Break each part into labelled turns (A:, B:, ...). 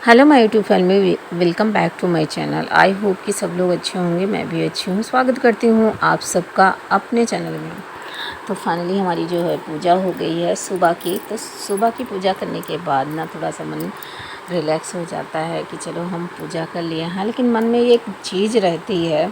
A: Hello my YouTube family, welcome back to my channel. I hope कि सब लोग अच्छे होंगे, मैं भी अच्छी हूँ। स्वागत करती हूँ आप सबका अपने चैनल में। तो फाइनली हमारी जो है पूजा हो गई है सुबह की। तो सुबह की पूजा करने के बाद ना थोड़ा सा मन रिलैक्स हो जाता है कि चलो हम पूजा कर लिए हैं, लेकिन मन में एक चीज़ रहती है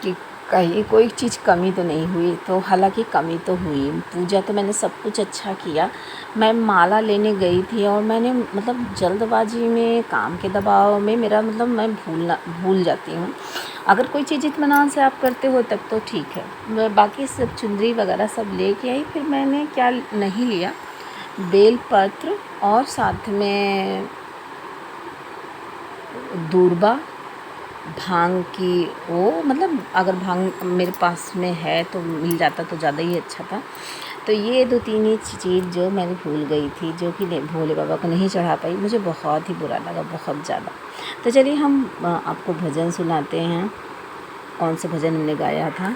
A: कि कहीं कोई चीज़ कमी तो नहीं हुई। तो हालांकि कमी तो हुई, पूजा तो मैंने सब कुछ अच्छा किया। मैं माला लेने गई थी और मैंने जल्दबाजी में, काम के दबाव में मेरा मैं भूल जाती हूँ। अगर कोई चीज़ इत्मीनान से आप करते हो तब तो ठीक है। मैं बाकी सब चुनरी वगैरह सब लेके आई। फिर मैंने क्या नहीं लिया, बेल पत्र और साथ में दूर्बा, भांग की वो अगर भांग मेरे पास में है तो मिल जाता तो ज़्यादा ही अच्छा था। तो ये 2-3 ही चीज़ जो मैंने भूल गई थी, जो कि भोले बाबा को नहीं चढ़ा पाई। मुझे बहुत ही बुरा लगा, बहुत ज़्यादा। तो चलिए हम आपको भजन सुनाते हैं। कौन से भजन हमने गाया था।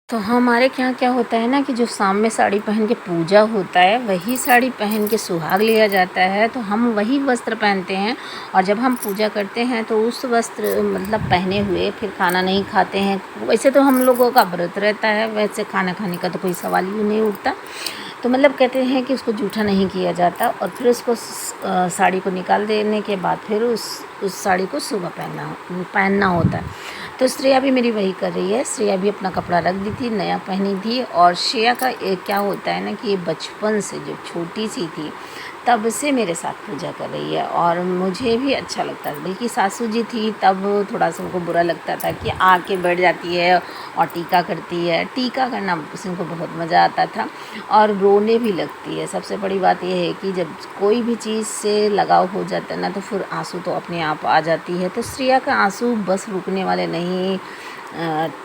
A: तो हमारे यहाँ क्या होता है ना कि जो शाम में साड़ी पहन के पूजा होता है, वही साड़ी पहन के सुहाग लिया जाता है। तो हम वही वस्त्र पहनते हैं और जब हम पूजा करते हैं तो उस वस्त्र पहने हुए फिर खाना नहीं खाते हैं। वैसे तो हम लोगों का व्रत रहता है, वैसे खाना खाने का तो कोई सवाल ही नहीं उठता। तो कहते हैं कि उसको जूठा नहीं किया जाता और फिर उसको साड़ी को निकाल देने के बाद फिर उस साड़ी को सुबह पहनना होता है। तो श्रेया भी मेरी वही कर रही है। श्रेया भी अपना कपड़ा रख दी थी, नया पहनी थी। और श्रेया का क्या होता है ना कि ये बचपन से जब छोटी सी थी तब से मेरे साथ पूजा कर रही है और मुझे भी अच्छा लगता है। बल्कि सासू जी थी तब थोड़ा सा उनको बुरा लगता था कि आके बैठ जाती है और टीका करती है। टीका करना उनको बहुत मज़ा आता था और रोने भी लगती है। सबसे बड़ी बात यह है कि जब कोई भी चीज़ से लगाव हो जाता है ना तो फिर आंसू तो अपने आप आ जाती है। तो श्रेया का आंसू बस रुकने वाले नहीं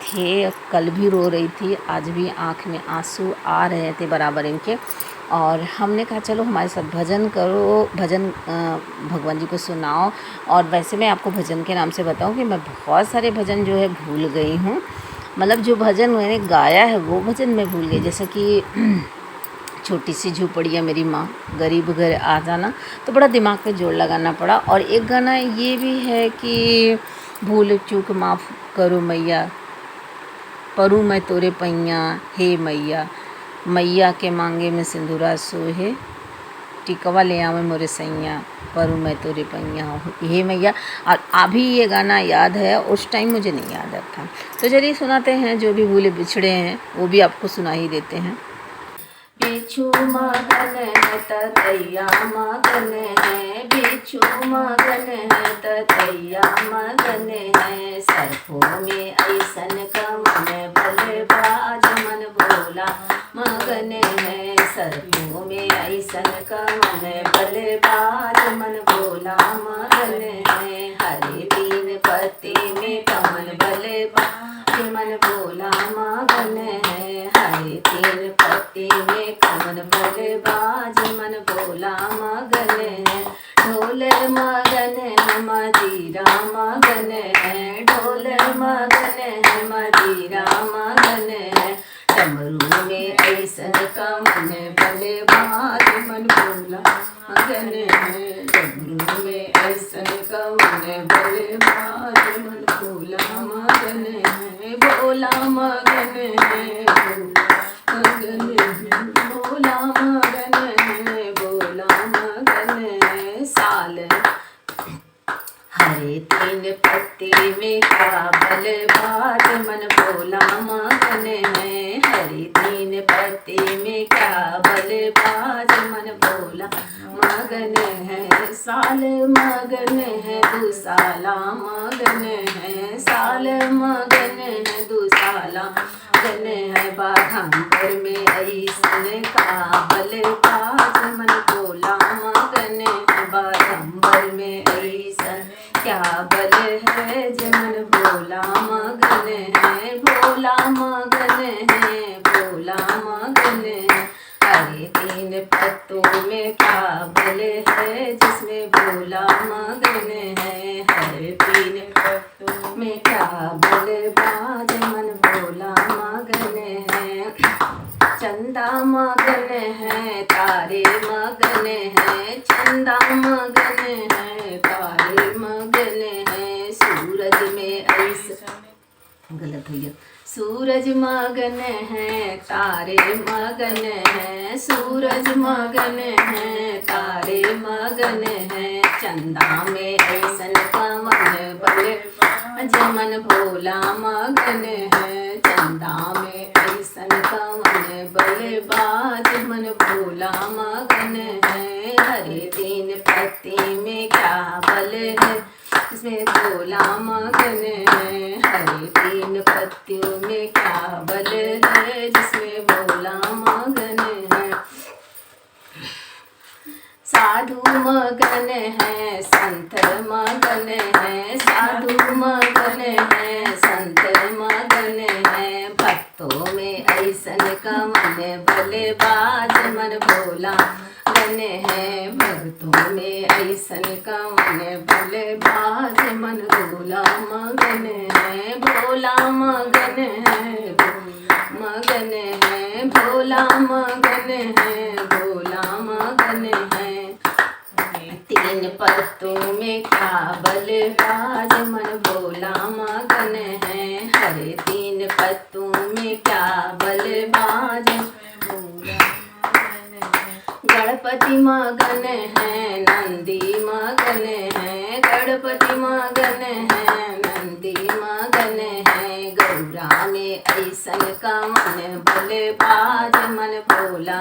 A: थे। कल भी रो रही थी, आज भी आँख में आंसू आ रहे थे बराबर इनके। और हमने कहा चलो हमारे साथ भजन करो, भजन भगवान जी को सुनाओ। और वैसे मैं आपको भजन के नाम से बताऊं कि मैं बहुत सारे भजन जो है भूल गई हूँ। जो भजन मैंने गाया है वो भजन मैं भूल गई। जैसे कि छोटी सी झोपड़ियाँ मेरी माँ, गरीब घर आ जाना, तो बड़ा दिमाग पे जोर लगाना पड़ा। और एक गाना ये भी है कि भूल चूक माफ़ करो मैया, परू मैं तोरे पैया, हे मैया, मैया के मांगे में सिंदूरा सोहे, टिकवा ले आवे मोरे सैया, परू मैं तोरे पैया, हे मैया। और अभी ये गाना याद है, उस टाइम मुझे नहीं याद था। तो चलिए सुनाते हैं, जो भी भूले बिछड़े हैं वो भी आपको सुना ही देते हैं। बिच्छू मगन है तैया मगन है, बिच्छू मगन है तैया मगन है, सरफों में ऐसन कमन भले बाज मन भोला मगन है, सरफों में ऐसन कमन भले बाज मन भोला मगन है, हरे तीन पत्ती में कमल भले बाज मन भोला मगन है, हरे तीन पत्ती में कमल भले बाज मन भोला मगन है, ढोल मगन है मजीरा मगन है, ढोल मगन है मजीरा मगन है, डमरू में ऐसन कमन भले बाज मन भोला मगन है, डमरू में ऐसन कमन भले बाज मन भोला मगन है, भोला मगन है, मगन है, भोला मगन है, भोला मगन है, साल हरे तीन पत्ती में क्या बल बाज मन भोला मगन है, हरे तीन पत्ती में क्या बल बाज मन भोला मगन है, साल मगन है दुसाला मगन है, साल मगन है दुसाला मगन है, बाघंबर में ऐसन का बल बाज मन भोला मगन है, बाघंबर में ऐसन क्या बल है जमन भोला मगन है, भोला मगन है, भोला मगन है, हरे तीन पत्तों में क्या बल है जिसमें भोला मगन है, हरे तीन पत्तों में क्या बल बाज मन भोला मगन है, चंदा मगन है, तारे मगन है, चंदा मगन गलत हो गया। सूरज मगन है तारे मगन है, सूरज मगन है तारे मगन है, चंदा में ऐसन कवन बल जमन भोला मगन है, चंदा में ऐसन कवन बल बाज मन भोला मगन है। हरे तीन पत्ती में क्या बल है, इसमें भोला मगन है। हरे तीन पत्तियों में क्या बल है, जिसमें भोला मगन है। साधु मगन है संत मगन है, साधु मगन है संत मगन है, भक्तों में ऐसन कमन बल बाज मन भोला मगन है, भक्तों में ऐसन कमन बल बाज मन भोला मगन है। भोला मगन है मगन है, भोला मगन है, भोला मगन है। तीन पत्तों में क्या बल बाज मन भोला मगन है, हरे तीन पत्तों में क्या बल बाज भोला मगन है। गणपति मगन है नंदी मगन है, गणपति मगन है नंदी मगन है, गौरा में ऐसन कमन बल बाज मन भोला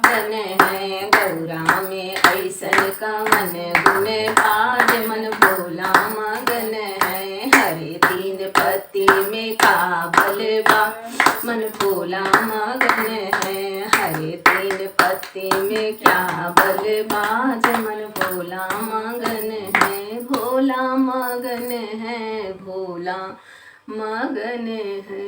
A: मगन है, गौरा में ऐसन कमन गुण बाज मन भोला मगन है। हरे तीन पत्ती में का बल बाज मन भोला मगन है, हरे तीन पत्ती में क्या बल बाज मन भोला मगन है। भोला मगन है, भोला मगन है।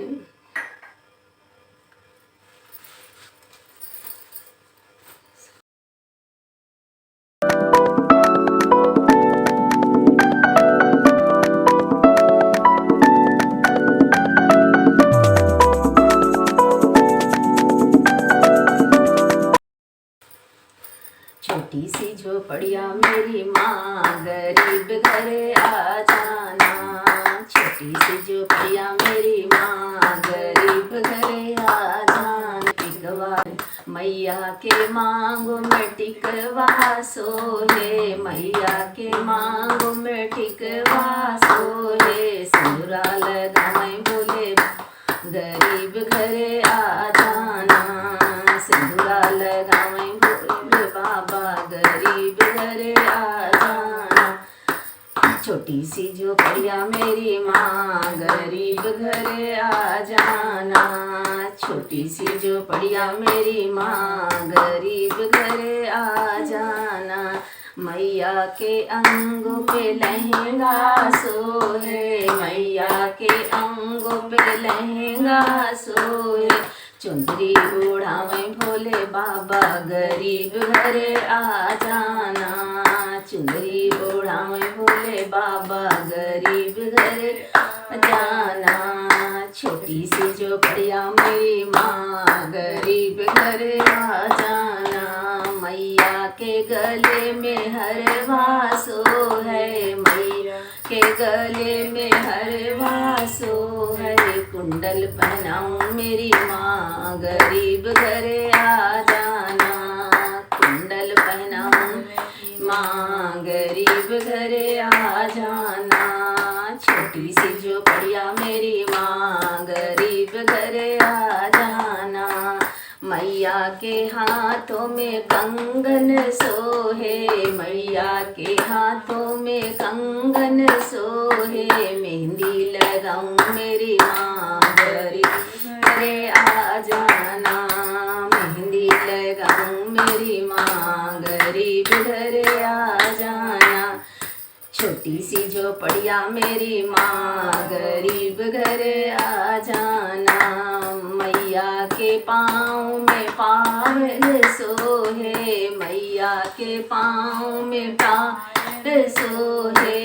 A: छोटी सी झोपड़िया मेरी माँ गरीब घर आ जाना, छोटी सी झोपड़िया मेरी माँ गरीब घर आ जाना, टिकवा मैया के मांगो में टिकवा सोहे, मैया के मांगो में टिकवा सोहे, सिंदूरा लगाए बोले गरीब घर आ जाना, सिंदूरा लगाए बोले बाबा गरीब घर आ जाना। छोटी सी झोपड़िया मेरी माँ गरीब घर आ जाना, छोटी सी झोपड़िया मेरी माँ गरीब घर आ जाना, मैया के अंगों पे लहंगा सोहे, मैया के अंगों पे लहंगा सोहे, चुंदरी ओढ़ावे भोले बाबा गरीब घर आ जाना, चुंदरी ओढ़ावे भोले बाबा गरीब घर आ जाना। छोटी सी झोपड़िया मेरी माँ गरीब घर आ जाना, मैया के गले में हरवा सो है, मैया के गले में हरवा सो है, कुंडल पहनाऊं मेरी माँ गरीब घर आ जाना, कुंडल पहनाऊं माँ गरीब घर आ जाना। छोटी सी झोपड़िया मेरी माँ गरीब घर आ जाना, मैया के हाथों में कंगन सोहे, मैया के हाथों में कंगन सोहे, मेहंदी लगाऊं मेरी माँ गरीब घर आ जाना, मेहंदी लगाऊं मेरी माँ गरीब घर आ जाना। छोटी सी झोपड़िया मेरी माँ गरीब घर आ जाना, मैया के पाँव में पायल सोहे, मैया के पाँव में पायल सोहे,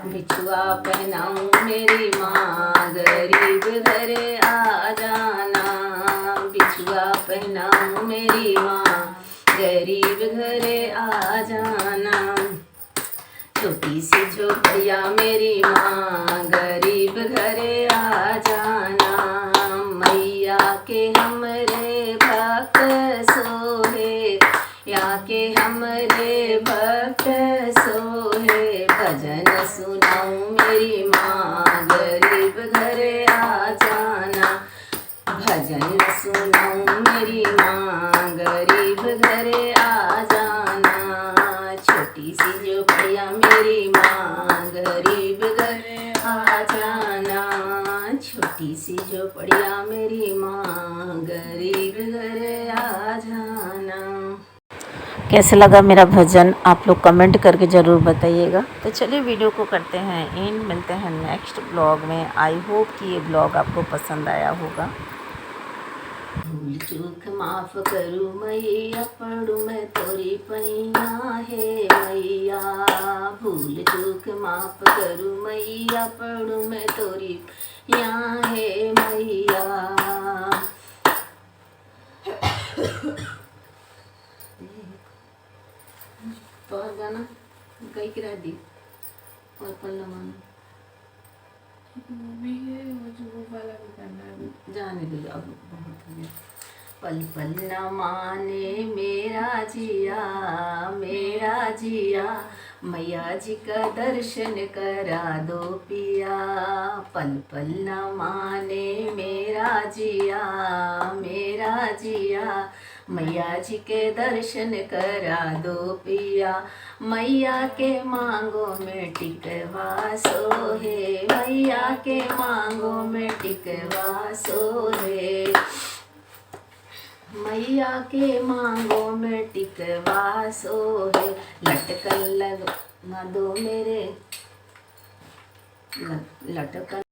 A: बिछुआ पहनाऊं मेरी माँ गरीब घर आ जाना, बिछुआ पहनाऊं मेरी माँ गरीब घर आ जाना। छोटी सी झोपड़िया मेरी माँ, गरीब घरे आ जाना। मैया के हमरे भक्त सोहे, या के हमरे भक्त सोहे। भजन सुनाऊं मेरी माँ, गरीब घरे आ जाना। भजन सुनाऊं मेरी माँ, गरीब घरे आ जाना। छोटी सी झोपड़िया मेरी माँ, गरीब घरे आ जाना। छोटी सी झोपड़िया मेरी माँ, गरीब घरे आ जाना। कैसे लगा मेरा भजन आप लोग कमेंट करके ज़रूर बताइएगा। तो चलिए वीडियो को करते हैं एंड, मिलते हैं नेक्स्ट ब्लॉग में। आई होप कि ये ब्लॉग आपको पसंद आया होगा। भूल चूक माफ़ करूँ मैया, पढ़ूँ मैं तोरी पैया है मैया। भूल चूक माफ़ करूँ मैया, पढ़ूँ मैं तोरी पैया है मैया। तो और गाना कई गिरा दी और पल्ला माना भी है, वो वाला भी करना है, जाने दो अब बहुत हो गया। पल पल न माने मेरा जिया, मेरा जिया। मैया जी का दर्शन करा दो पिया। पल पल न माने मेरा जिया, मेरा जिया। मैया जी के दर्शन करा दो पिया। मैया के मांगों में टिकवा सोहे, मैया के मांगों में टिकवा सोहे। मैया के मांगों में टिकवा सोहे। लटकन लगा दो मेरे, लटकन